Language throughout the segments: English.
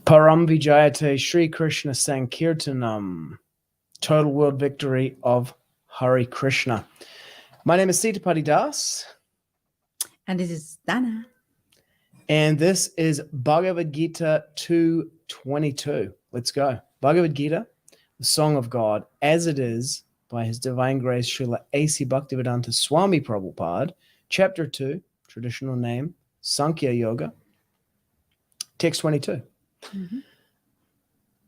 Param Vijayate Sri Krishna Sankirtanam. Total world victory of Hare Krishna. My name is Sitapati Das. And this is Dana. And this is Bhagavad-gita 2:22. Let's go. Bhagavad-gita, the Song of God, as it is, by His Divine Grace Srila A.C. Bhaktivedanta Swami Prabhupada, Chapter 2, traditional name, Sankhya Yoga, text 22.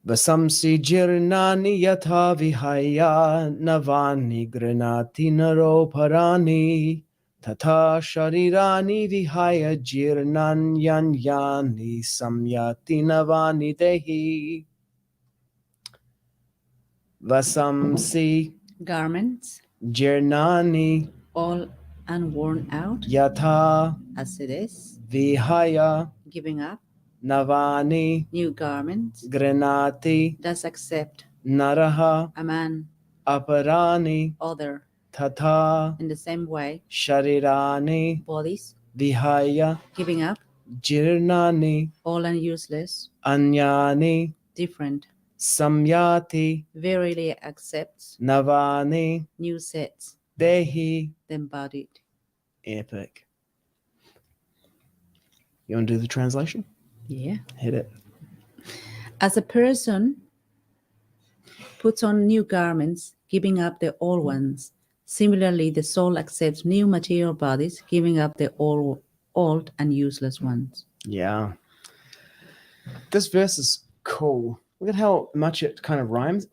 Vāsāṁsi jīrṇāni yathā vihāya navāni gṛhṇāti naro parāṇi tathā śarīrāṇi vihāya jīrṇāni anyāni saṁyāti navāni dehī. Vāsāṁsi Garments, jīrṇāni all unworn out, yathā as it is, vihāya giving up, navāni new garments, gṛhṇāti does accept naraḥ a man, aparāṇi other, tathā in the same way, śarīrāṇi bodies, vihāya giving up, jīrṇāni all and useless, anyāni different, saṁyāti verily accepts, navāni new sets, dehī. the embodied. Epic. You want to do the translation? Yeah. Hit it. As a person puts on new garments, giving up the old ones, similarly, the soul accepts new material bodies, giving up the old and useless ones. Yeah. This verse is cool. Look at how much it kind of rhymes.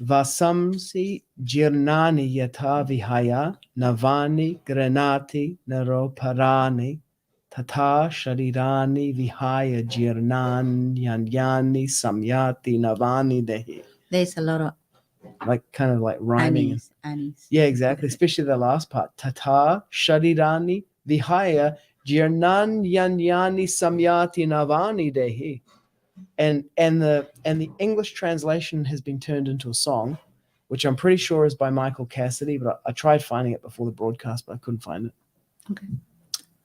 Vāsāṁsi jīrṇāni yathā vihāya navāni gṛhṇāti naro parāṇi tathā śarīrāṇi vihāya jīrṇāni anyāni saṁyāti navāni dehī. There's a lot of Kind of like rhyming. annies. Yeah, exactly. Especially the last part. Tathā śarīrāṇi vihāya jīrṇāni anyāni saṁyāti navāni dehī. And the English translation has been turned into a song, which I'm pretty sure is by Michael Cassidy, but I tried finding it before the broadcast, but I couldn't find it. Okay.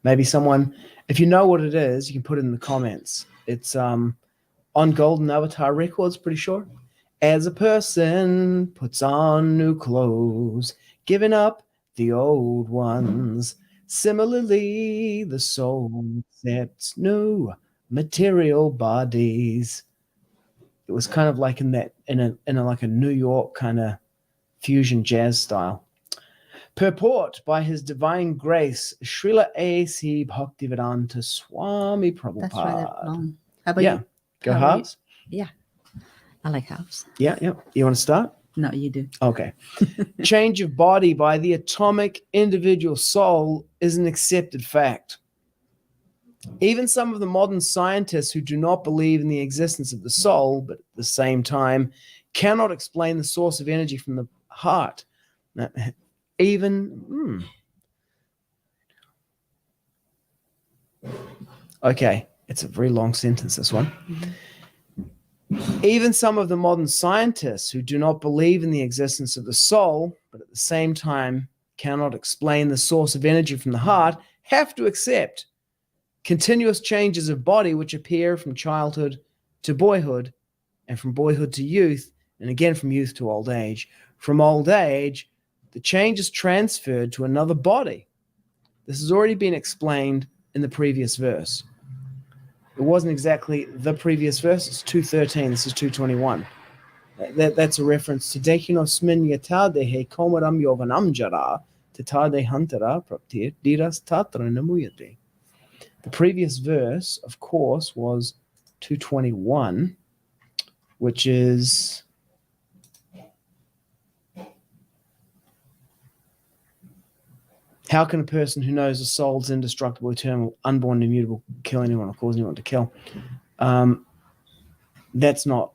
Maybe someone, if you know what it is, you can put it in the comments. It's on Golden Avatar Records, pretty sure. As a person puts on new clothes, giving up the old ones. Similarly, the soul accepts new material bodies. It was kind of like in a like a New York kind of fusion jazz style. Purport by His Divine Grace Srila A.C. Bhaktivedanta Swami Prabhupada. That's rather long. How about Yeah. you? Go How about halves? Yeah. I like halves. Yeah. You want to start? No, you do. Okay. Change of body by the atomic individual soul is an accepted fact. Even some of the modern scientists who do not believe in the existence of the soul, but at the same time cannot explain the source of energy from the heart. Okay, it's a very long sentence, this one. Even some of the modern scientists who do not believe in the existence of the soul, but at the same time cannot explain the source of energy from the heart, have to accept continuous changes of body which appear from childhood to boyhood, and from boyhood to youth, and again from youth to old age. From old age, the change is transferred to another body. This has already been explained in the previous verse. It wasn't exactly the previous verse. It's 2:13. This is 2:21. That's a reference to Dehinosmin yathā dehī komaram yovanam jara tathā dehantara praptir diras tatra namuyate. The previous verse, of course, was 2:21, which is how can a person who knows the soul's indestructible, eternal, unborn, immutable, kill anyone or cause anyone to kill? That's not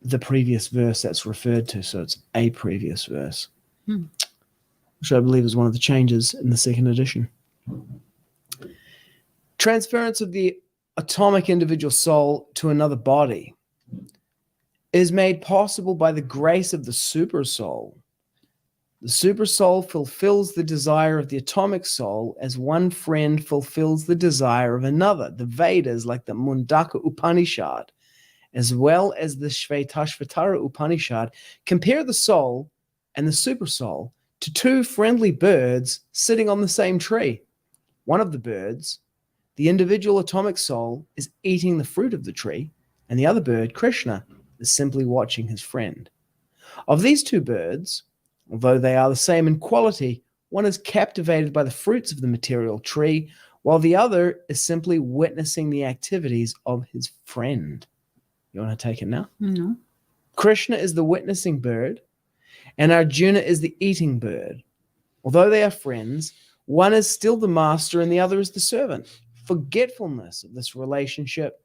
the previous verse that's referred to, so it's a previous verse, which I believe is one of the changes in the second edition. Transference of the atomic individual soul to another body is made possible by the grace of the super soul, The supersoul fulfills the desire of the atomic soul as one friend fulfills the desire of another. The Vedas, like the Mundaka Upanishad, as well as the Shvetashvatara Upanishad, compare the soul and the supersoul to two friendly birds sitting on the same tree. One of the birds, the individual atomic soul, is eating the fruit of the tree, and the other bird, Krishna, is simply watching his friend. Of these two birds, although they are the same in quality, one is captivated by the fruits of the material tree, while the other is simply witnessing the activities of his friend. You want to take it now? No. Krishna is the witnessing bird, and Arjuna is the eating bird. Although they are friends, one is still the master and the other is the servant. Forgetfulness of this relationship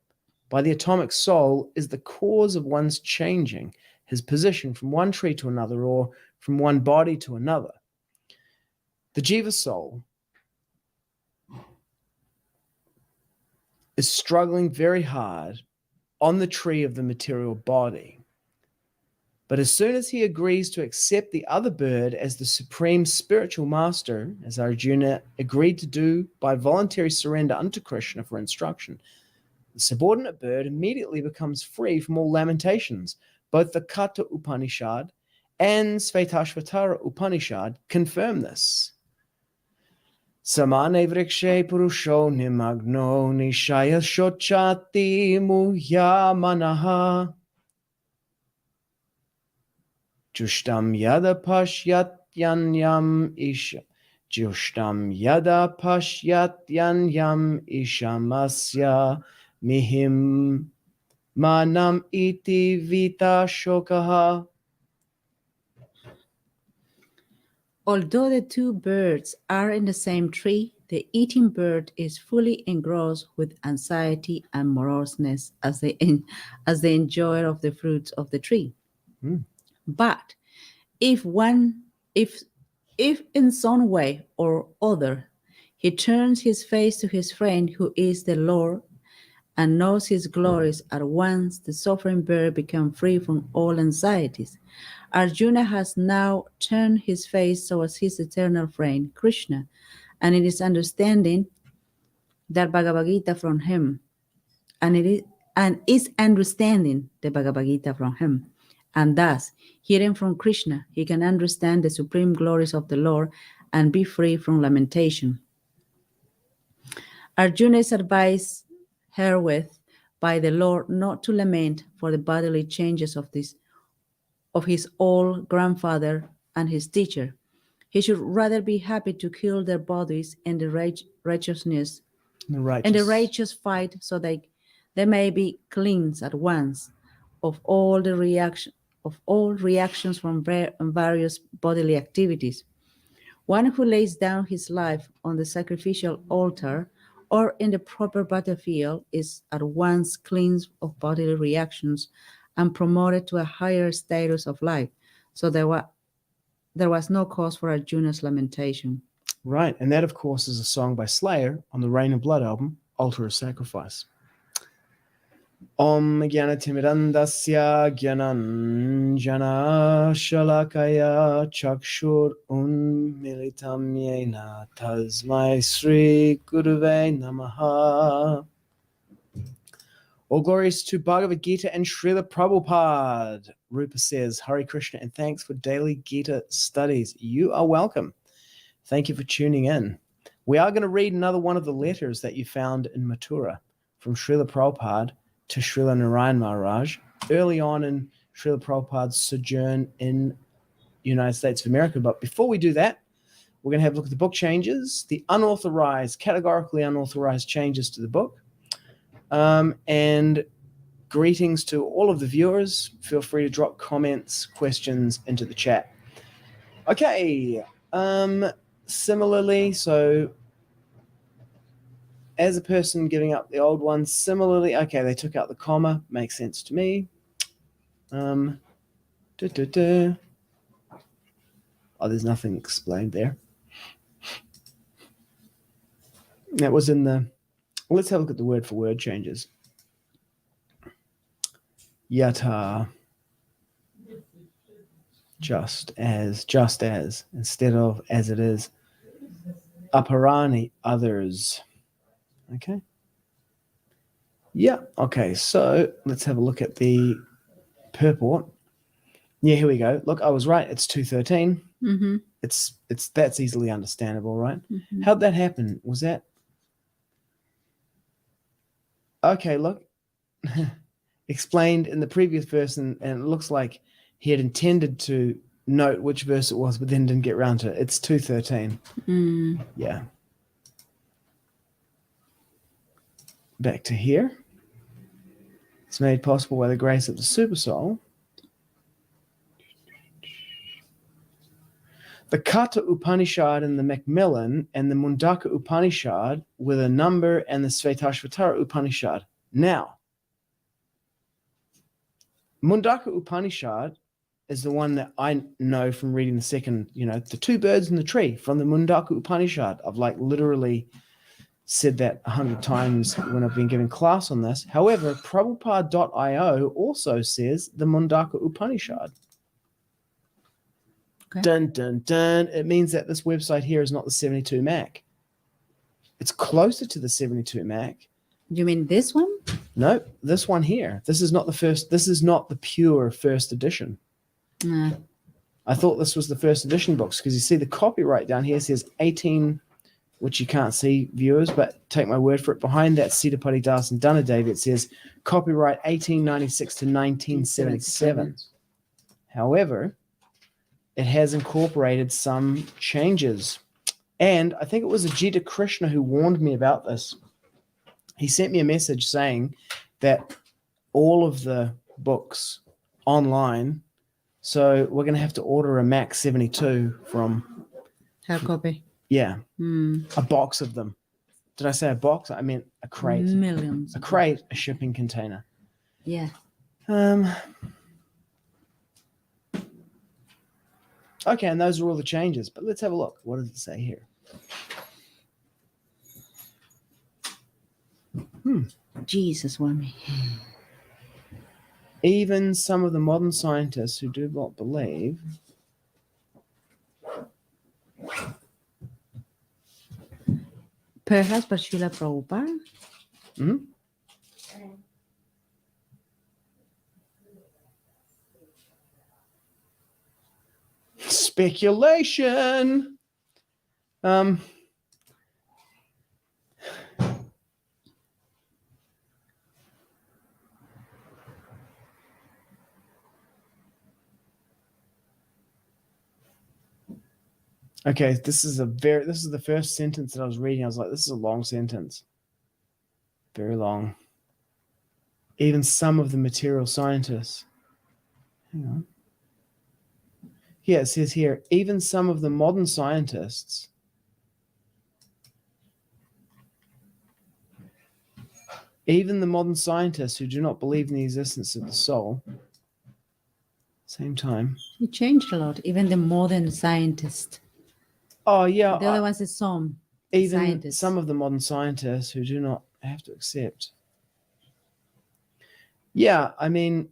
by the atomic soul is the cause of one's changing his position from one tree to another or from one body to another. The jiva soul is struggling very hard on the tree of the material body. But as soon as he agrees to accept the other bird as the supreme spiritual master, as Arjuna agreed to do by voluntary surrender unto Krishna for instruction, the subordinate bird immediately becomes free from all lamentations. Both the Katha Upanishad and Shvetashvatara Upanishad confirm this. Samane vrikshe purusho nimagno nishaya shochati muhyamanaha jushtam yada pashyat isha jushtam yada pashyat ishamasya mihim manam iti vita shokaha. Although the two birds are in the same tree, the eating bird is fully engrossed with anxiety and moroseness as the enjoyer of the fruits of the tree. But if in some way or other he turns his face to his friend who is the Lord and knows his glories, at once the suffering bird becomes free from all anxieties. Arjuna has now turned his face towards his eternal friend, Krishna, and it is understanding that Bhagavad-gita from him, and is understanding the Bhagavad-gita from him. And thus, hearing from Krishna, he can understand the supreme glories of the Lord and be free from lamentation. Arjuna is advised herewith by the Lord not to lament for the bodily changes of his old grandfather and his teacher. He should rather be happy to kill their bodies in the righteous fight, so that they may be cleansed at once of all reactions from various bodily activities. One who lays down his life on the sacrificial altar or in the proper battlefield is at once cleansed of bodily reactions and promoted to a higher status of life. So there was no cause for Arjuna's lamentation. Right, and that, of course, is a song by Slayer on the Rain and Blood album, Altar of Sacrifice. Om Gyanatimidandasya Gyananjana Shalakaya Chakshur Unmilitam Yena Tasmai Sri Guruve Namaha. All glories to Bhagavad Gita and Srila Prabhupada. Rupa says, Hare Krishna, and thanks for daily Gita studies. You are welcome. Thank you for tuning in. We are going to read another one of the letters that you found in Mathura from Srila Prabhupada to Srila Narayan Maharaj early on in Srila Prabhupada's sojourn in the United States of America. But before we do that, we're going to have a look at the book changes, the categorically unauthorized changes to the book. And greetings to all of the viewers. Feel free to drop comments, questions into the chat. Okay. Similarly, so as a person giving up the old ones, similarly, okay, they took out the comma. Makes sense to me. Oh, there's nothing explained there. That was in the... Let's have a look at the word for word changes. Yathā. just as, instead of as it is. Aparāṇi, others. Okay. Yeah. Okay. So let's have a look at the purport. Yeah, here we go. Look, I was right. It's 213. Mm-hmm. It's that's easily understandable, right? Mm-hmm. How'd that happen? Was that okay? Look, explained in the previous verse, and it looks like he had intended to note which verse it was, but then didn't get around to it. It's 213. Yeah. Back to here. It's made possible by the grace of the Supersoul. The Katha Upanishad and the Macmillan and the Mundaka Upanishad with a number and the Svetashvatara Upanishad. Now, Mundaka Upanishad is the one that I know from reading the second, the two birds in the tree from the Mundaka Upanishad. I've literally said that 100 times when I've been giving class on this. However, Prabhupada.io also says the Mundaka Upanishad. Okay. Dun, dun, dun. It means that this website here is not the 72 Mac. It's closer to the 72 Mac. You mean this one? No, this one here. This is not the first. This is not the pure first edition. I thought this was the first edition books because you see the copyright down here says 18, which you can't see, viewers, but take my word for it. Behind that Sitapati Das and Dunadevi, it says copyright 1896 to 1977. However, it has incorporated some changes. And I think it was Ajita Krishna who warned me about this. He sent me a message saying that all of the books online, so we're going to have to order a Mac 72 from... Hard copy. Yeah. A box of them. Did I say a box? I meant a crate. Millions. A crate, a shipping container. Yeah. Okay, and those are all the changes. But let's have a look. What does it say here? Jesus, Wami. Even some of the modern scientists who do not believe... Perhaps by Srila Prabhupada? Speculation. Okay, this is the first sentence that I was reading. I was like, this is a long sentence. Very long. Even some of the material scientists. Hang on. Yeah, it says here, even some of the modern scientists who do not believe in the existence of the soul, same time. It changed a lot, even the modern scientists. Oh, yeah. The other ones is some even scientists. Some of the modern scientists who do not have to accept. Yeah, I mean,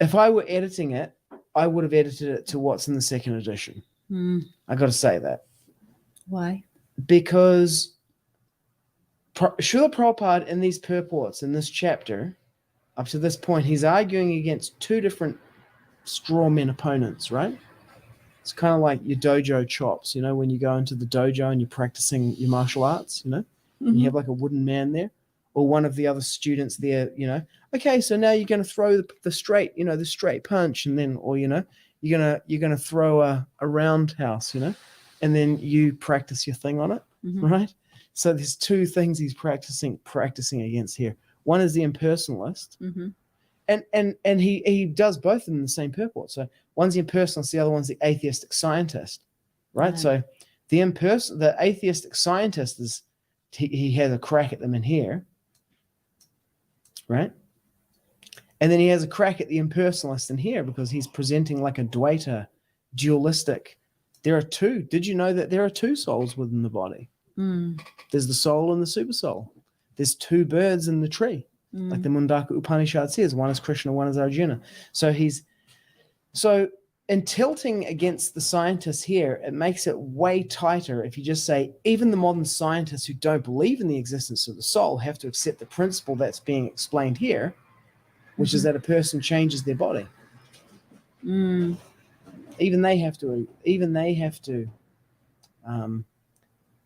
if I were editing it, I would have edited it to what's in the second edition. I got to say that. Why? Because Srila Prabhupada in these purports, in this chapter, up to this point, he's arguing against two different straw man opponents, right? It's kind of like your dojo chops, when you go into the dojo and you're practicing your martial arts, and you have like a wooden man there, or one of the other students there, okay, so now you're going to throw the straight, the straight punch, and then, or, you're going to throw a roundhouse, and then you practice your thing on it, right? So there's two things he's practicing against here. One is the impersonalist, and he does both of them in the same purport. So one's the impersonalist, the other one's the atheistic scientist, right? So the atheistic scientist is he has a crack at them in here, right? And then he has a crack at the impersonalist in here because he's presenting like a Dvaita, dualistic. There are two. Did you know that there are two souls within the body? There's the soul and the super soul. There's two birds in the tree. Like the Mundaka Upanishad says, one is Krishna, one is Arjuna. So he's So in tilting against the scientists here, it makes it way tighter if you just say, even the modern scientists who don't believe in the existence of the soul have to accept the principle that's being explained here, which is that a person changes their body. Even they have to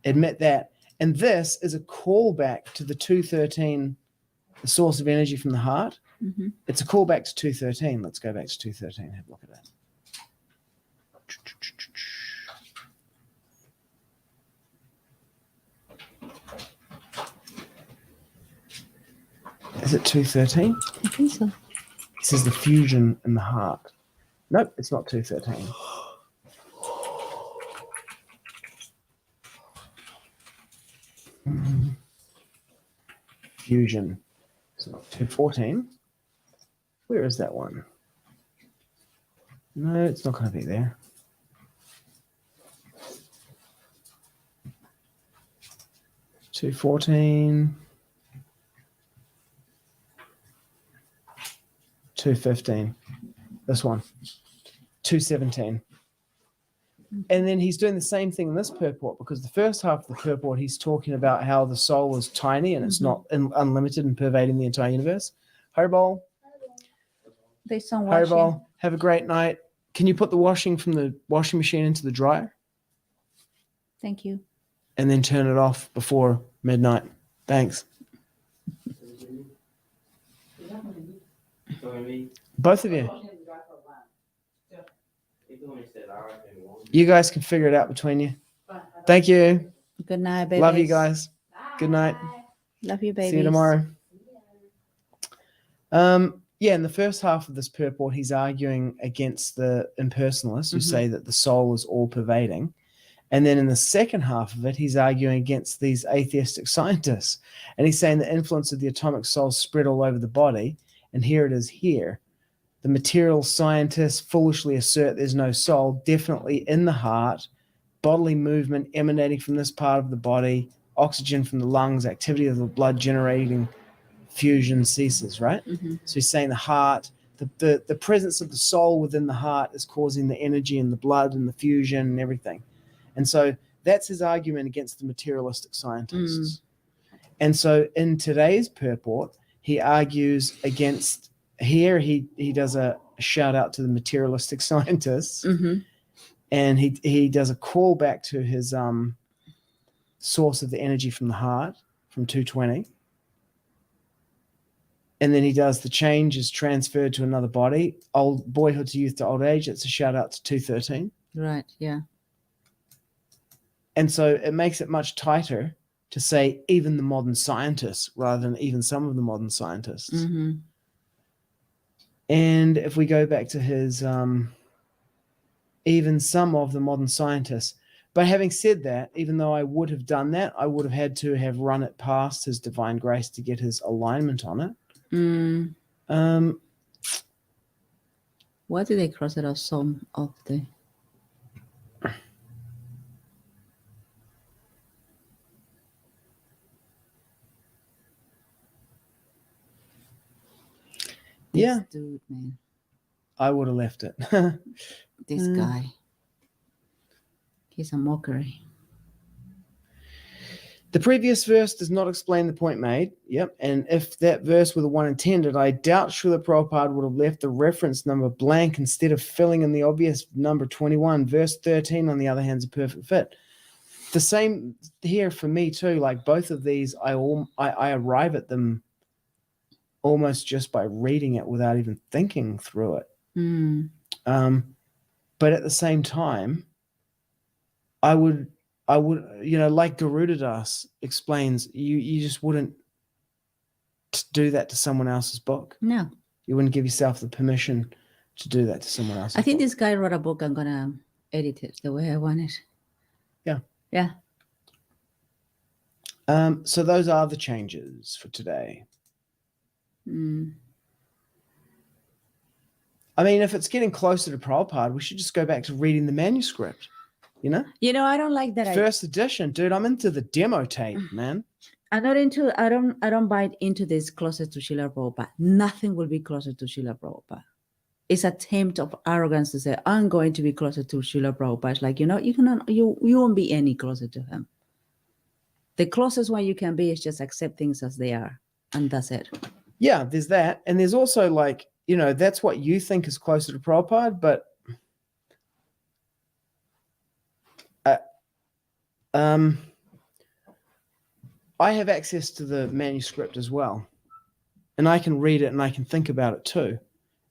admit that. And this is a callback to the 213, the source of energy from the heart. It's a callback to 213. Let's go back to 213 and have a look at that. Is it 213? I think so. It says the fusion in the heart. Nope, it's not 213. Fusion. It's not 214. Where is that one? No, it's not going to be there. $214. 215. This one. 217. And then he's doing the same thing in this purport, because the first half of the purport, he's talking about how the soul is tiny and it's not unlimited and pervading the entire universe. Haribol. There's some washing. Haribol. Have a great night. Can you put the washing from the washing machine into the dryer? Thank you. And then turn it off before midnight. Thanks. Both of you. You guys can figure it out between you. Thank you. Good night, baby. Love you guys. Good night. Love you, baby. See you tomorrow. Yeah, in the first half of this purport, he's arguing against the impersonalists who say that the soul is all pervading. And then in the second half of it, he's arguing against these atheistic scientists. And he's saying the influence of the atomic soul spread all over the body. And here it is here. The material scientists foolishly assert there's no soul, definitely in the heart, bodily movement emanating from this part of the body, oxygen from the lungs, activity of the blood generating fusion ceases, right? So he's saying the heart, the presence of the soul within the heart is causing the energy in the blood and the fusion and everything. And so that's his argument against the materialistic scientists. And so in today's purport, he argues against, here he does a shout out to the materialistic scientists, and he does a call back to his source of the energy from the heart, from 220. And then he does the change is transferred to another body, old boyhood to youth to old age. It's a shout out to 213. Right, yeah. And so it makes it much tighter to say even the modern scientists rather than even some of the modern scientists. And if we go back to his even some of the modern scientists. But having said that, even though I would have done that, I would have had to have run it past his divine grace to get his alignment on it. Why did they cross it off some of the... Yeah. This dude, man. I would have left it. This guy. He's a mockery. The previous verse does not explain the point made. Yep. And if that verse were the one intended, I doubt Srila Prabhupada would have left the reference number blank instead of filling in the obvious number 21. Verse 13, on the other hand, is a perfect fit. The same here for me too. Like both of these, I arrive at them almost just by reading it without even thinking through it. But at the same time, I would, like Garudadas explains, you just wouldn't do that to someone else's book. No. You wouldn't give yourself the permission to do that to someone else's I think book. this guy wrote a book. I'm going to edit it the way I want it. Yeah. Yeah. So those are the changes for today. I mean, if it's getting closer to Prabhupada, we should just go back to reading the manuscript, I don't like that. First edition, dude, I'm into the demo tape, man. I don't buy into this closer to Srila Prabhupada. Nothing will be closer to Srila Prabhupada. it's a attempt of arrogance to say, I'm going to be closer to Srila Prabhupada. It's like, you won't be any closer to him. The closest one you can be is just accept things as they are. And that's it. Yeah, there's that. And there's also like, that's what you think is closer to Prabhupada, but I have access to the manuscript as well. And I can read it and I can think about it too.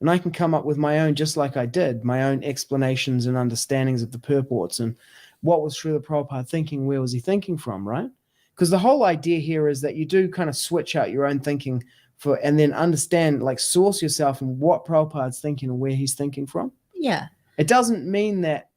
And I can come up with my own, just like I did, my own explanations and understandings of the purports and what was Srila Prabhupada thinking, where was he thinking from, right? Because the whole idea here is that you do kind of switch out your own thinking and then understand, like source yourself in what Prabhupada's thinking and where he's thinking from. Yeah. It doesn't mean that,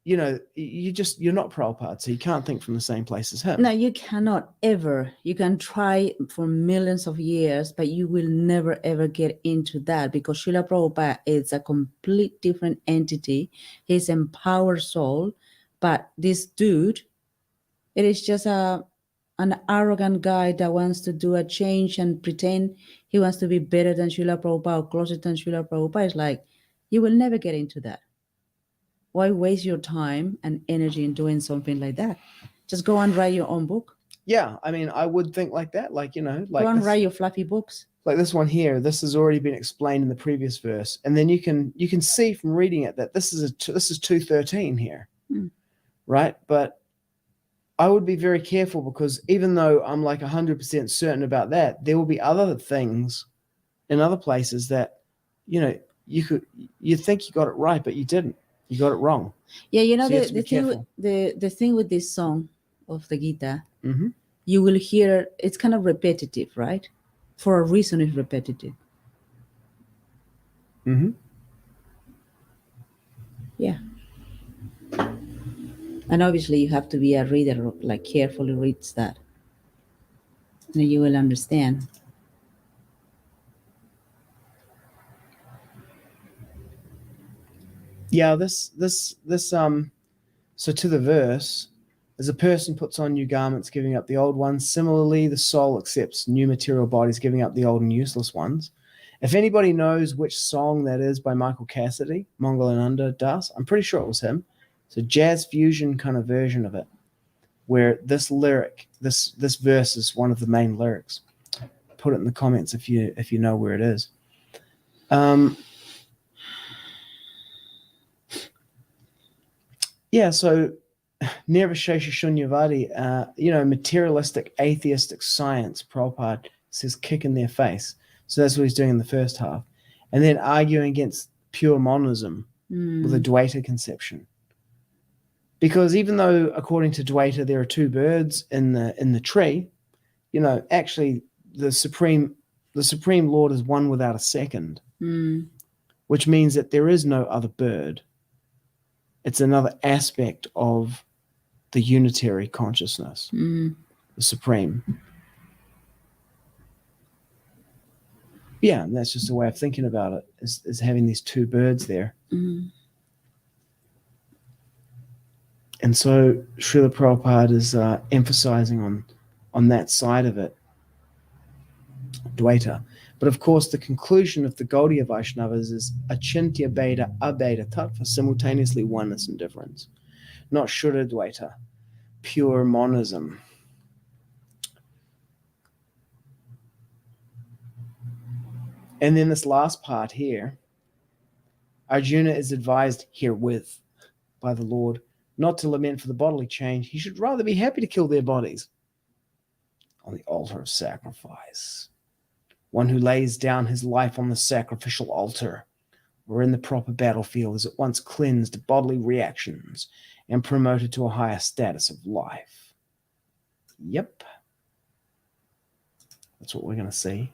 you're not Prabhupada, so you can't think from the same place as him. No, you cannot ever. You can try for millions of years, but you will never ever get into that because Srila Prabhupada is a complete different entity. He's empowered soul, but this dude, it is just an arrogant guy that wants to do a change and pretend he wants to be better than Srila Prabhupada or closer than Srila Prabhupada. It's like, you will never get into that. Why waste your time and energy in doing something like that? Just go and write your own book. Yeah, I mean, I would think like that, like, like go and write your fluffy books. Like this one here, this has already been explained in the previous verse, and then you can see from reading it that this is 213 here, right? But I would be very careful because even though I'm like 100% certain about that, there will be other things in other places that you think you got it right, but you didn't. You got it wrong. Yeah, the thing with this song of the Gita, you will hear it's kind of repetitive, right? For a reason, it's repetitive. Yeah. And obviously, you have to be a reader who like carefully reads that, and you will understand. Yeah, so to the verse, as a person puts on new garments, giving up the old ones, similarly, the soul accepts new material bodies, giving up the old and useless ones. If anybody knows which song that is by Michael Cassidy, Mangalananda Das, I'm pretty sure it was him. It's a jazz fusion kind of version of it, where this lyric, this verse is one of the main lyrics. Put it in the comments if you know where it is. Yeah, so Nirvishesha Shunyavadi, materialistic, atheistic science, Prabhupada says kick in their face. So that's what he's doing in the first half. And then arguing against pure monism with a Dvaita conception. Because even though, according to Dvaita, there are two birds in the tree, actually the Supreme Lord is one without a second, which means that there is no other bird. It's another aspect of the unitary consciousness, the Supreme. Yeah, and that's just a way of thinking about it, is having these two birds there. And so Srila Prabhupada is emphasizing on that side of it, Dvaita. But of course, the conclusion of the Gaudiya Vaishnavas is achintya bheda abheda tathā, simultaneously oneness and difference, not Shuddha Dvaita, pure monism. And then this last part here, Arjuna is advised herewith by the Lord not to lament for the bodily change. He should rather be happy to kill their bodies on the altar of sacrifice. One who lays down his life on the sacrificial altar or in the proper battlefield is at once cleansed of bodily reactions and promoted to a higher status of life. Yep. That's what we're going to see.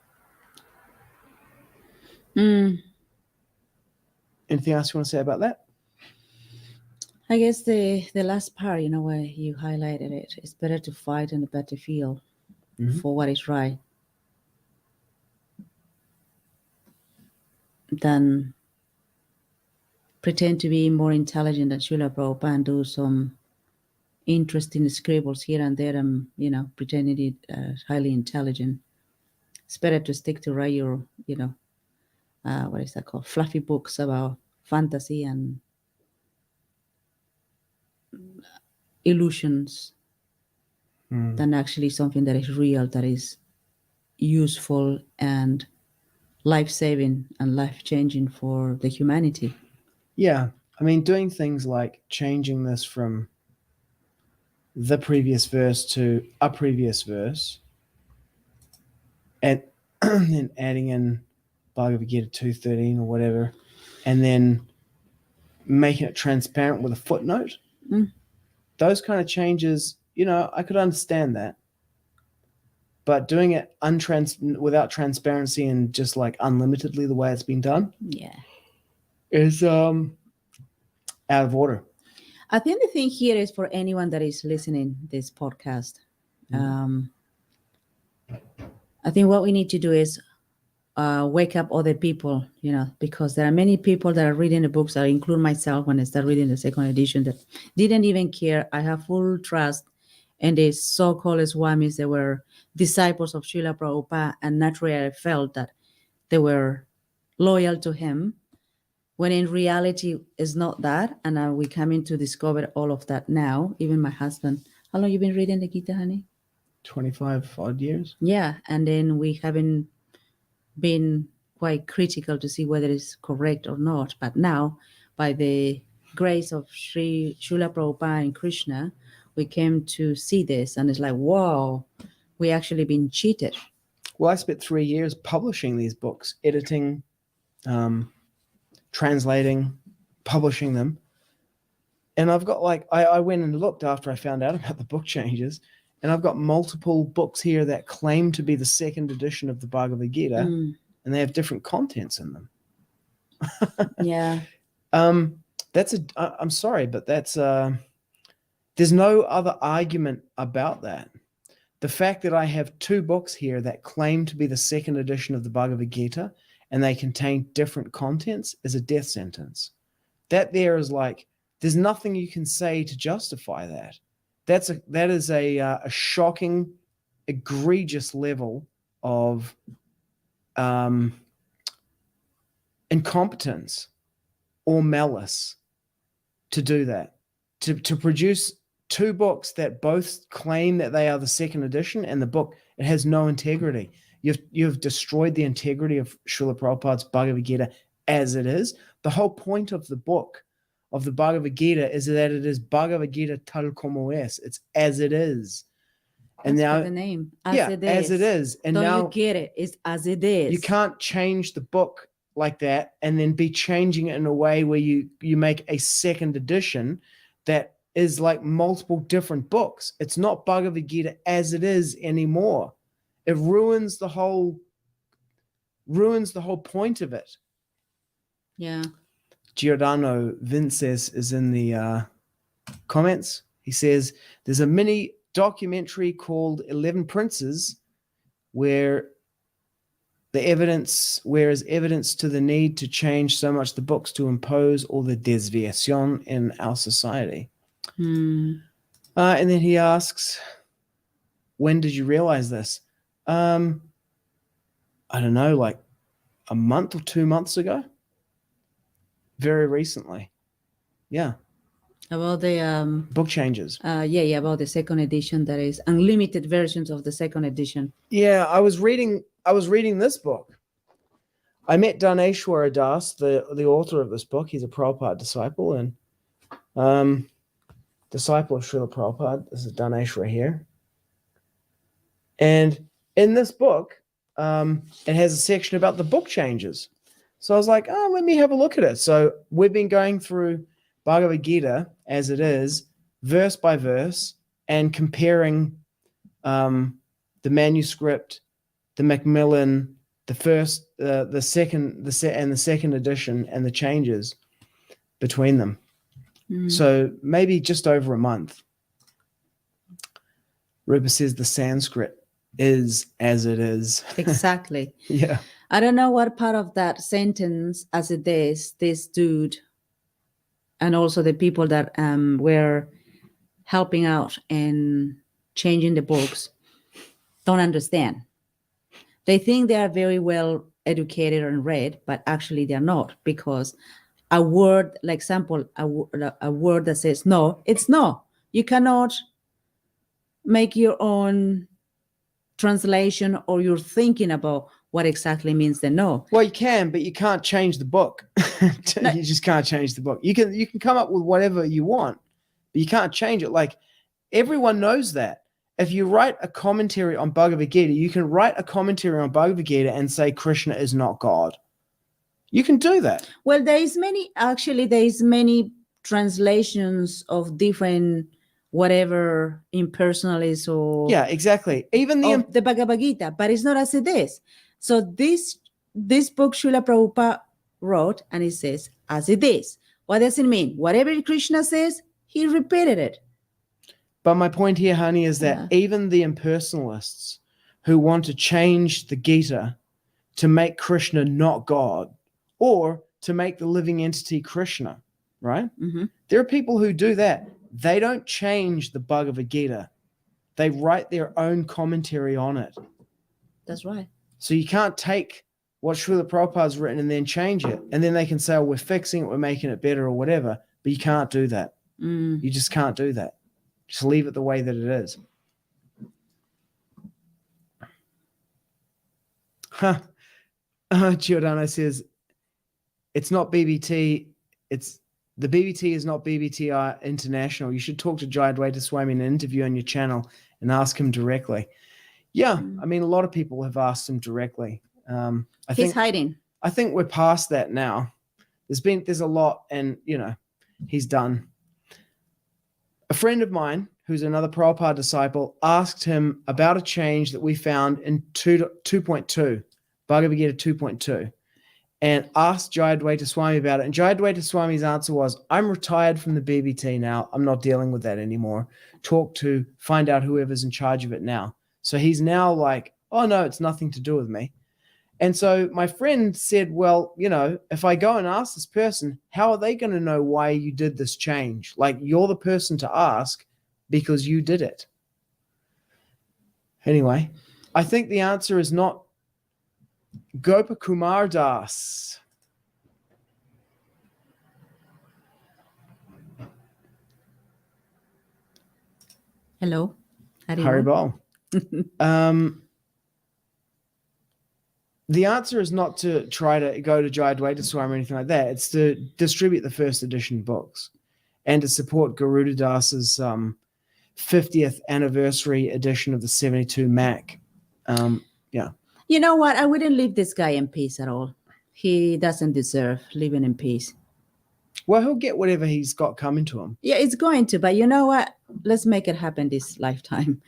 Anything else you want to say about that? I guess the last part, where you highlighted it, it's better to fight on the battlefield for what is right than pretend to be more intelligent than Srila Prabhupada and do some interesting scribbles here and there and, pretending it highly intelligent. It's better to stick to write your, what is that called? Fluffy books about fantasy and illusions than actually something that is real, that is useful and life-saving and life-changing for the humanity. Yeah. I mean, doing things like changing this from the previous verse to a previous verse and then adding in Bhagavad-gita 213 or whatever, and then making it transparent with a footnote. Those kind of changes, I could understand that. But doing it without transparency and just like unlimitedly the way it's been done, is out of order. I think the thing here is for anyone that is listening this podcast. I think what we need to do is wake up other people, because there are many people that are reading the books. I include myself when I start reading the second edition that didn't even care. I have full trust in the so-called Swamis. They were disciples of Srila Prabhupada, and naturally I felt that they were loyal to him, when in reality it's not that. And we coming to discover all of that now. Even my husband. How long you been reading the Gita, honey? 25 odd years. Yeah, and then we haven't been quite critical to see whether it's correct or not. But now, by the grace of Srila Prabhupada and Krishna, we came to see this, and it's like, wow, we actually been cheated. Well, I spent 3 years publishing these books, editing, translating, publishing them. And I've got I went and looked after I found out about the book changes, and I've got multiple books here that claim to be the second edition of the Bhagavad Gita, and they have different contents in them. Yeah. I'm sorry, but there's no other argument about that. The fact that I have 2 books here that claim to be the second edition of the Bhagavad Gita and they contain different contents is a death sentence. That there is there's nothing you can say to justify that. That is a shocking, egregious level of incompetence or malice to do that. To produce 2 books that both claim that they are the second edition, and the book, it has no integrity. You've destroyed the integrity of Srila Prabhupada's Bhagavad Gita as it is. The whole point of the book, of the Bhagavad Gita, is that it is Bhagavad Gita tal como es. It's as it is. And That's now the name. As it is. As it is. And Don't now you get it? It's as it is. you can't change the book like that and then be changing it in a way where you make a second edition that is like multiple different books. It's not Bhagavad Gita as it is anymore. It ruins the whole point of it. Yeah. Giordano Vinces is in the comments. He says there's a mini documentary called 11 Princes where is evidence to the need to change so much the books to impose all the desviation in our society. And then he asks, when did you realize this? I don't know, like a month or 2 months ago. Very recently. Yeah. About the book changes. About the second edition, that is unlimited versions of the second edition. Yeah, I was reading this book. I met Dhaneshwara Das, the author of this book. He's a Prabhupada disciple and disciple of Srila Prabhupada. This is Dhaneshwara here. And in this book, it has a section about the book changes. So I was like, let me have a look at it. So we've been going through Bhagavad Gita as it is, verse by verse, and comparing the manuscript, the Macmillan, the first, the second edition, and the changes between them. So maybe just over a month. Rupa says the Sanskrit is as it is. Exactly. Yeah. I don't know what part of that sentence, as it is, this dude and also the people that were helping out and changing the books don't understand. They think they are very well educated and read, but actually they're not, because a word, like example, a word that says no, it's no. You cannot make your own translation, or you're thinking about what exactly means the no. Well, you can, but you can't change the book. No. You just can't change the book. You can come up with whatever you want, but you can't change it. Like, everyone knows that. If you write a commentary on Bhagavad-gita, you can write a commentary on Bhagavad-gita and say Krishna is not God. You can do that. Well, there is many translations of different whatever impersonalists or Yeah, exactly. Even the Bhagavad-gita, but it's not as it is. So this book Srila Prabhupada wrote, and it says as it is. What does it mean? Whatever Krishna says, he repeated it. But my point here, honey, is that even the impersonalists who want to change the Gita to make Krishna not God, or to make the living entity Krishna, right? Mm-hmm. There are people who do that. They don't change the Bhagavad-gita. They write their own commentary on it. That's right. So you can't take what Srila Prabhupada's written and then change it. And then they can say, oh, we're fixing it, we're making it better or whatever. But you can't do that. You just can't do that. Just leave it the way that it is. Giordano says, it's not BBT. The BBT is not BBTI International. You should talk to Jayadvaita Swami in an interview on your channel and ask him directly. Yeah, I mean, a lot of people have asked him directly. He's hiding. I think we're past that now. There's a lot, and he's done. A friend of mine, who's another Prabhupada disciple, asked him about a change that we found in 2.2, Bhagavad-gita 2.2, and asked Jayadvaita Swami about it. And Jayadvaita Swami's answer was, I'm retired from the BBT now. I'm not dealing with that anymore. Find out whoever's in charge of it now. So he's now like, oh no, it's nothing to do with me. And so my friend said, well, if I go and ask this person, how are they going to know why you did this change? Like, you're the person to ask because you did it. Anyway, I think the answer is not Gopa Kumar Das. Hello. Haribol. The answer is not to try to go to Jayadvaita Swami or anything like that. It's to distribute the first edition books and to support Garuda Das's 50th anniversary edition of the 72 Mac. Yeah. You know what? I wouldn't leave this guy in peace at all. He doesn't deserve living in peace. Well, he'll get whatever he's got coming to him. Yeah, it's going to. But you know what? Let's make it happen this lifetime.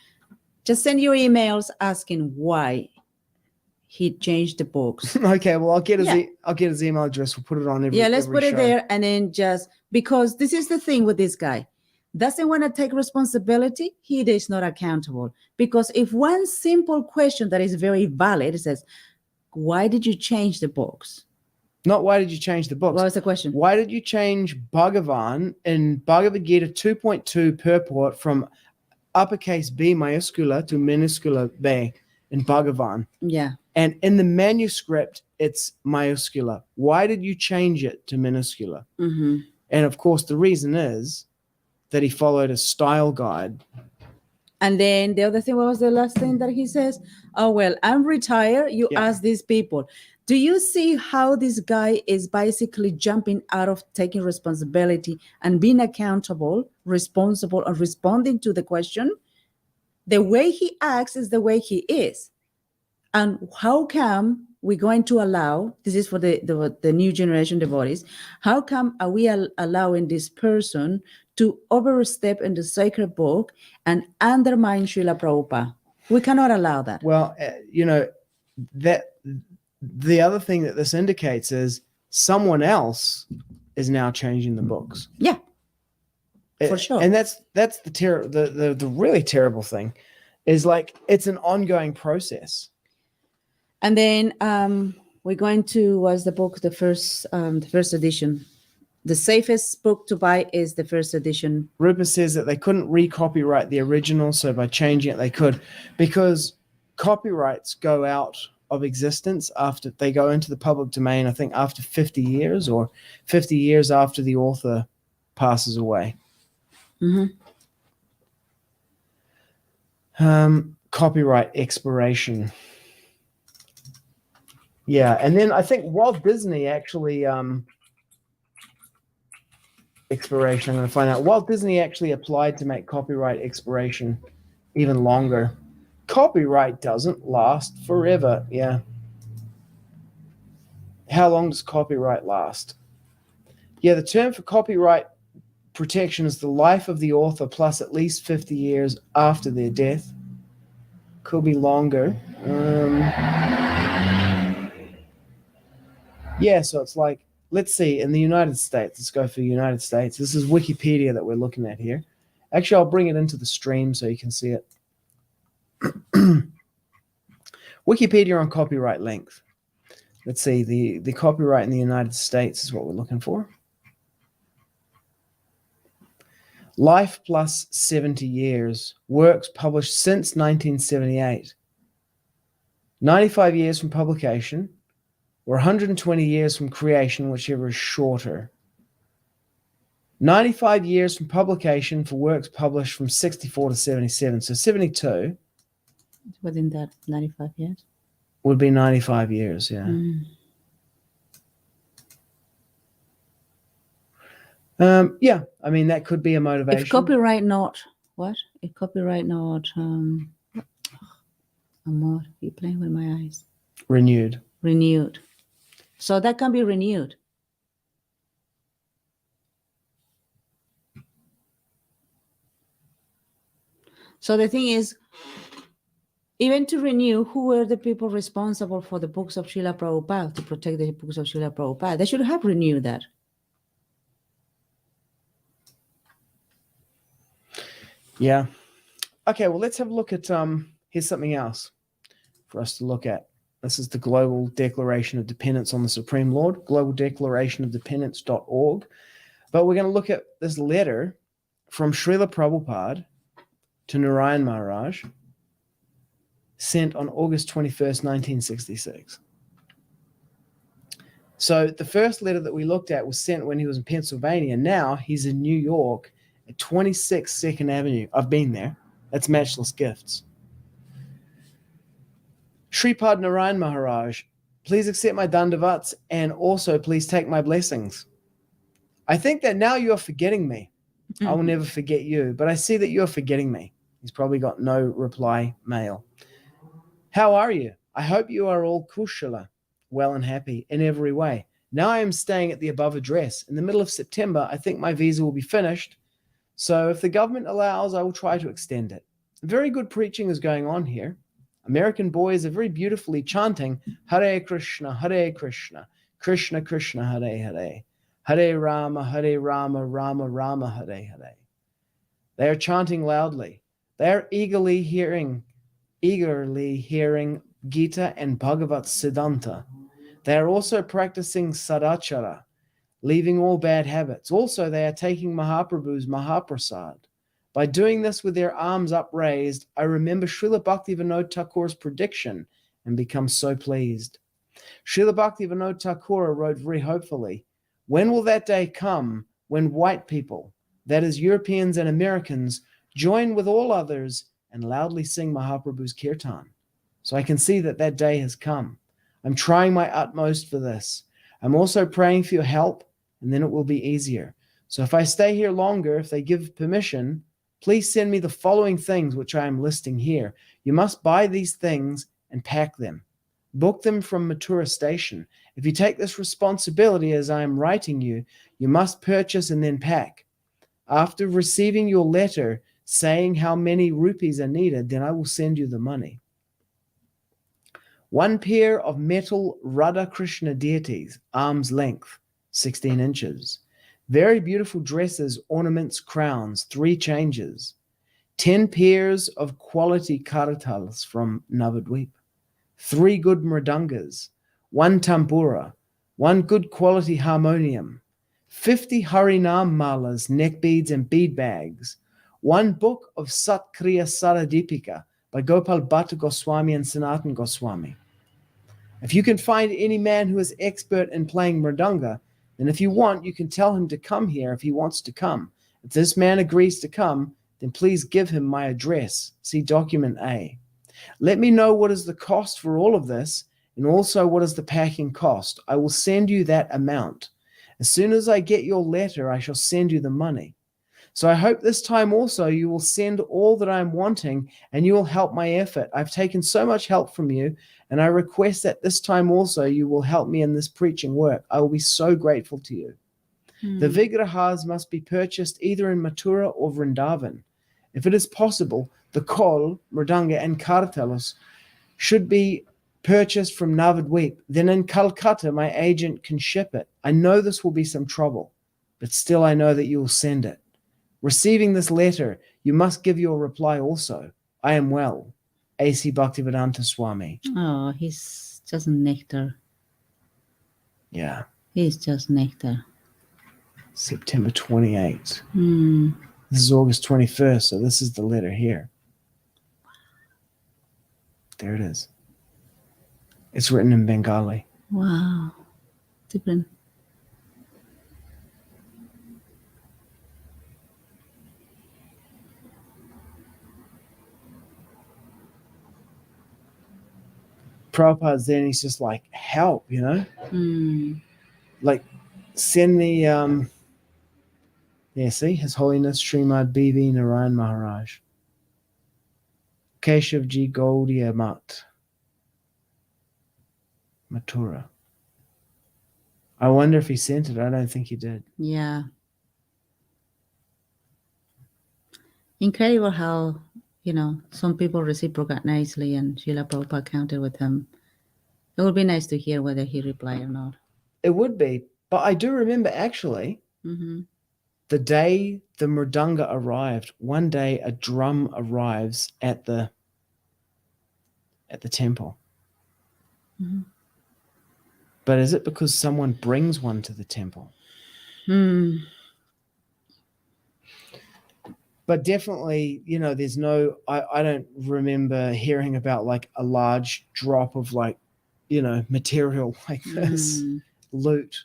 Just send your emails asking why he changed the books. Okay, well, I'll get his email address. We'll put it on every let's put it there, and then because this is the thing with this guy. Doesn't want to take responsibility, he is not accountable. Because if one simple question that is very valid says, why did you change the books? Not why did you change the books. What was the question? Why did you change Bhagavan in Bhagavad-gita 2.2 Purport from uppercase B minuscula to minuscula B in Bhagavan? Yeah. And in the manuscript, it's minuscula. Why did you change it to minuscula? Mm-hmm. And of course, the reason is that he followed a style guide. And then the other thing, what was the last thing that he says? Oh, well, I'm retired. You ask these people. Do you see how this guy is basically jumping out of taking responsibility and being accountable, responsible, and responding to the question? The way he acts is the way he is. And how come we're going to allow, this is for the new generation devotees, how come are we allowing this person to overstep in the sacred book and undermine Srila Prabhupada? We cannot allow that. Well, that the other thing that this indicates is someone else is now changing the books. Yeah, for sure. And that's the really terrible thing is like it's an ongoing process. And then we're going to was the book the first edition. The safest book to buy is the first edition. Rupa says that they couldn't re-copyright the original, so by changing it they could, because copyrights go out of existence after they go into the public domain, I think after 50 years or 50 years after the author passes away. Copyright expiration. Yeah, and then I think Walt Disney actually expiration. I'm going to find out. Walt Disney actually applied to make copyright expiration even longer. Copyright doesn't last forever. Yeah. How long does copyright last? Yeah, the term for copyright protection is the life of the author plus at least 50 years after their death. Could be longer. Yeah, so it's like, let's see, in the United States, let's go for the United States. This is Wikipedia that we're looking at here. Actually, I'll bring it into the stream so you can see it. Wikipedia on copyright length. Let's see, the copyright in the United States is what we're looking for. Life plus 70 years. Works published since 1978. 95 years from publication, or 120 years from creation, whichever is shorter. 95 years from publication for works published from 64 to 77. So 72. Within that 95 years? Would be 95 years, yeah. Yeah, I mean, that could be a motivation. If copyright not, what? If copyright not, Amor, you're playing with my eyes. Renewed. Renewed. So that can be renewed. So the thing is, even to renew, who were the people responsible for the books of Srila Prabhupada, to protect the books of Srila Prabhupada? They should have renewed that. Yeah. Okay, well, let's have a look at, here's something else for us to look at. This is the Global Declaration of Dependence on the Supreme Lord, globaldeclarationofdependence.org. But we're going to look at this letter from Srila Prabhupada to Narayan Maharaj, sent on August 21st, 1966. So the first letter that we looked at was sent when he was in Pennsylvania. Now he's in New York at 26 2nd Avenue. I've been there. That's Matchless Gifts. Shripad Narayan Maharaj, please accept my dandavats and also please take my blessings. I think that now you're forgetting me. I will never forget you, but I see that you're forgetting me. He's probably got no reply mail. How are you? I hope you are all kushala, well and happy in every way. Now I am staying at the above address. In the middle of September, I think my visa will be finished. So if the government allows, I will try to extend it. Very good preaching is going on here. American boys are very beautifully chanting Hare Krishna, Krishna Krishna, Hare Hare. Hare Rama, Rama Rama, Hare Hare. They are chanting loudly. They are eagerly hearing Gita and Bhagavad Siddhanta. They are also practicing sadachara, leaving all bad habits. Also, they are taking Mahaprabhu's Mahaprasad. By doing this with their arms upraised, I remember Srila Bhaktivinoda Thakur's prediction and become so pleased. Srila Bhaktivinoda Thakur wrote very hopefully, when will that day come when white people, that is Europeans and Americans, join with all others and loudly sing Mahaprabhu's kirtan? So I can see that that day has come. I'm trying my utmost for this. I'm also praying for your help, and then it will be easier. So if I stay here longer, if they give permission, please send me the following things which I am listing here. You must buy these things and pack them. Book them from Mathura station. If you take this responsibility as I am writing you, you must purchase and then pack. After receiving your letter saying how many rupees are needed, then I will send you the money. 1 pair of metal Radha Krishna deities, arm's length, 16 inches. Very beautiful dresses, ornaments, crowns, 3 changes. 10 pairs of quality karatals from Navadvip. 3 good mridangas. 1 tambura. 1 good quality harmonium. 50 harinam malas, neck beads and bead bags. 1 book of Satkriya Saradipika by Gopal Bhatta Goswami and Sanatan Goswami. If you can find any man who is expert in playing mridanga, then if you want, you can tell him to come here if he wants to come. If this man agrees to come, then please give him my address. See document A. Let me know what is the cost for all of this, and also what is the packing cost. I will send you that amount. As soon as I get your letter, I shall send you the money. So I hope this time also you will send all that I am wanting, and you will help my effort. I've taken so much help from you, and I request that this time also you will help me in this preaching work. I will be so grateful to you. The vigrahas must be purchased either in Mathura or Vrindavan. If it is possible, the kol, mridanga, and kartalos should be purchased from Navadweep. Then in Calcutta, my agent can ship it. I know this will be some trouble, but still I know that you will send it. Receiving this letter, you must give your reply also. I am well. A.C. Bhaktivedanta Swami. Oh, he's just nectar. Yeah. He's just nectar. September 28th. Mm. This is August 21st, so this is the letter here. There it is. It's written in Bengali. Wow. Different. Prabhupada's then he's just like, help, you know? Like, send me, yeah, see? His Holiness Srimad B.B. Narayan Maharaj. Keshavji Gaudiya Mat. Mathura. I wonder if he sent it. I don't think he did. Yeah. Incredible how, some people reciprocate nicely, and Srila Prabhupada counted with him. It would be nice to hear whether he replied or not. It would be. But I do remember actually the day the mridanga arrived, one day a drum arrives at the temple. But is it because someone brings one to the temple? But definitely, there's no, I don't remember hearing about like a large drop of like, material like this, loot.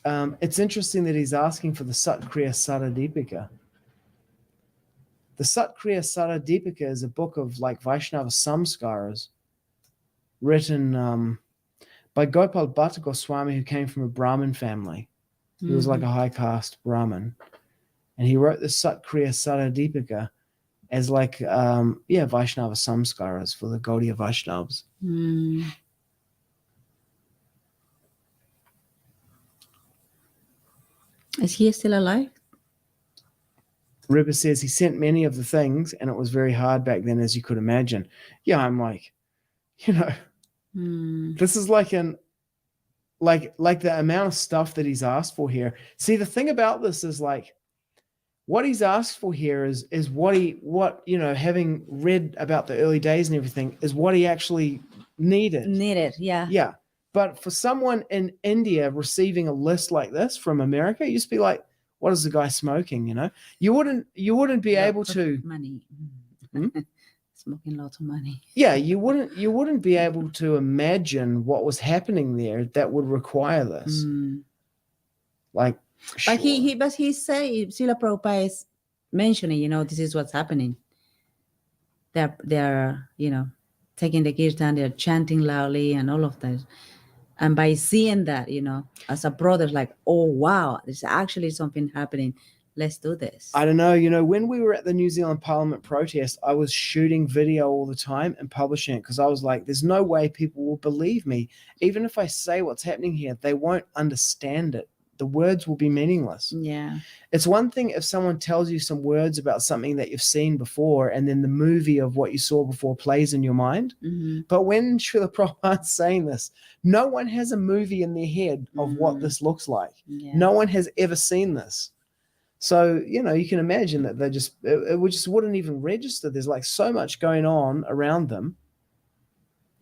It's interesting that he's asking for the Satkriya Saradipika. The Satkriya Saradipika is a book of like Vaishnava samskaras written by Gopal Bhatta Goswami, who came from a Brahmin family. He was like a high caste Brahmin. And he wrote the Satkriya Saradipika as like, Vaishnava samskaras for the Gaudiya Vaishnavas. Is he still alive? Rupa says he sent many of the things, and it was very hard back then, as you could imagine. Yeah, I'm like, this is like like the amount of stuff that he's asked for here. See, the thing about this is like, what he's asked for here is what having read about the early days and everything, is what he actually needed. Yeah. Yeah. But for someone in India receiving a list like this from America, you just be like, what is the guy smoking? You wouldn't be able to money. Smoking lots of money. Yeah, you wouldn't be able to imagine what was happening there that would require this. Like, sure. But he say Srila Prabhupada is mentioning, this is what's happening. They're taking the kirtan, they're chanting loudly and all of that. And by seeing that, as a brother, like, oh wow, there's actually something happening. Let's do this. I don't know. When we were at the New Zealand Parliament protest, I was shooting video all the time and publishing it because I was like, there's no way people will believe me. Even if I say what's happening here, they won't understand it. The words will be meaningless. Yeah. It's one thing if someone tells you some words about something that you've seen before, and then the movie of what you saw before plays in your mind. But when Srila Prabhupada's saying this, no one has a movie in their head of what this looks like. Yeah. No one has ever seen this. So, you can imagine that they just wouldn't even register. There's like so much going on around them,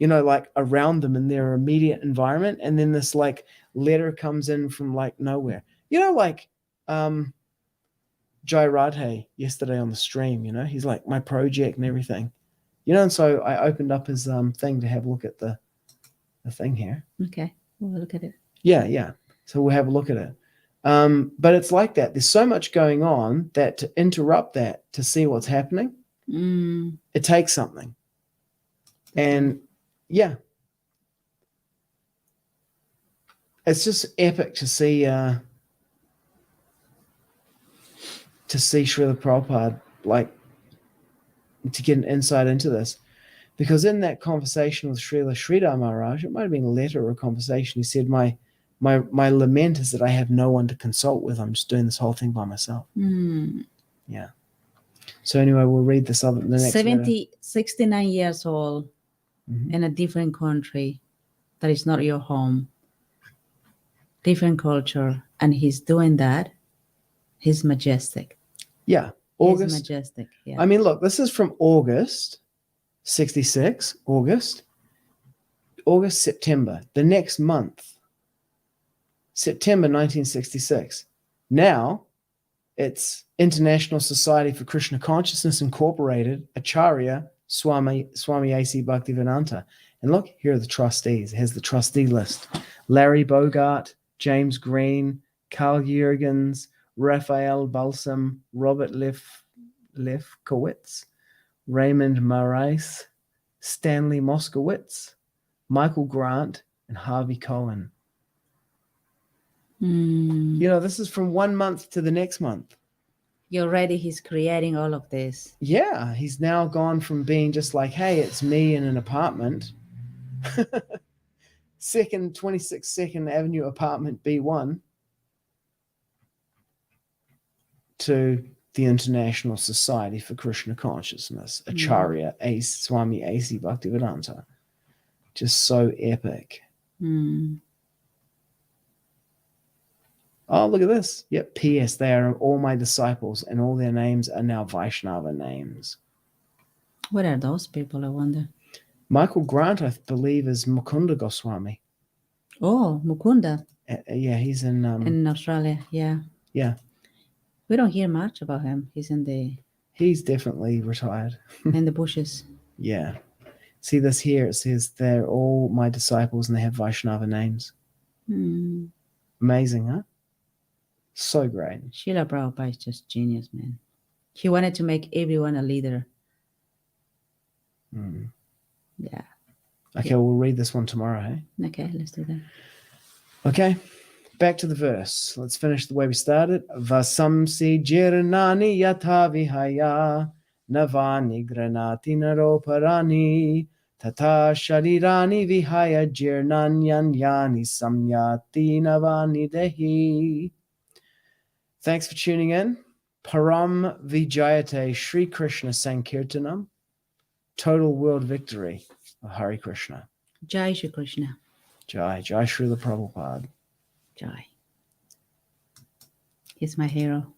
like around them in their immediate environment. And then this like letter comes in from like nowhere, like Jai Radhe yesterday on the stream, he's like my project and everything, and so I opened up his thing to have a look at the the thing here. Okay, we'll look at it. Yeah. So we'll have a look at it. But it's like that. There's so much going on that to interrupt that, to see what's happening, it takes something. And yeah, it's just epic to see Srila Prabhupada, like, to get an insight into this. Because in that conversation with Srila Sridhar Maharaj, it might have been a letter or a conversation, he said, my lament is that I have no one to consult with. I'm just doing this whole thing by myself. Yeah. So anyway, we'll read the next 69 years old in a different country that is not your home, different culture, and he's doing that. He's majestic. Yeah. August. He's majestic. Yeah. I mean, look, this is from August 66, August, September, the next month, September 1966. Now it's International Society for Krishna Consciousness Incorporated, Acharya saṁyāti Bhaktivedanta. And look, here are the trustees. Here's the trustee list. Larry Bogart, James Green, Carl Jurgens, Raphael Balsam, Robert Lefkowitz, Raymond Marais, Stanley Moskowitz, Michael Grant, and Harvey Cohen. You know, this is from 1 month to the next month. Already he's creating all of this. Yeah, he's now gone from being just like, hey, it's me in an apartment, 26 Second Avenue apartment B1, to the International Society for Krishna Consciousness, Acharya saṁyāti Bhaktivedanta. Just so epic. Oh, look at this. Yep, P.S. They are all my disciples, and all their names are now Vaishnava names. What are those people, I wonder? Michael Grant, I believe, is Mukunda Goswami. Oh, Mukunda. Yeah, he's in Australia, yeah. Yeah. We don't hear much about him. He's definitely retired. In the bushes. Yeah. See this here, it says they're all my disciples and they have Vaishnava names. Amazing, huh? So great. Srila Prabhupada is just genius, man. He wanted to make everyone a leader. Yeah. Okay, we'll read this one tomorrow, hey? Okay, let's do that. Okay, back to the verse. Let's finish the way we started. Vāsāṁsi jīrṇāni yathā vihāya navāni gṛhṇāti naro parāṇi tathā śarīrāṇi vihāya jīrṇāny anyāni saṁyāti navāni dehī. Thanks for tuning in. Param Vijayate Shri Krishna Sankirtanam. Total world victory. Hare Krishna. Jai Shri Krishna. Jai Srila Prabhupada. Jai. He's my hero.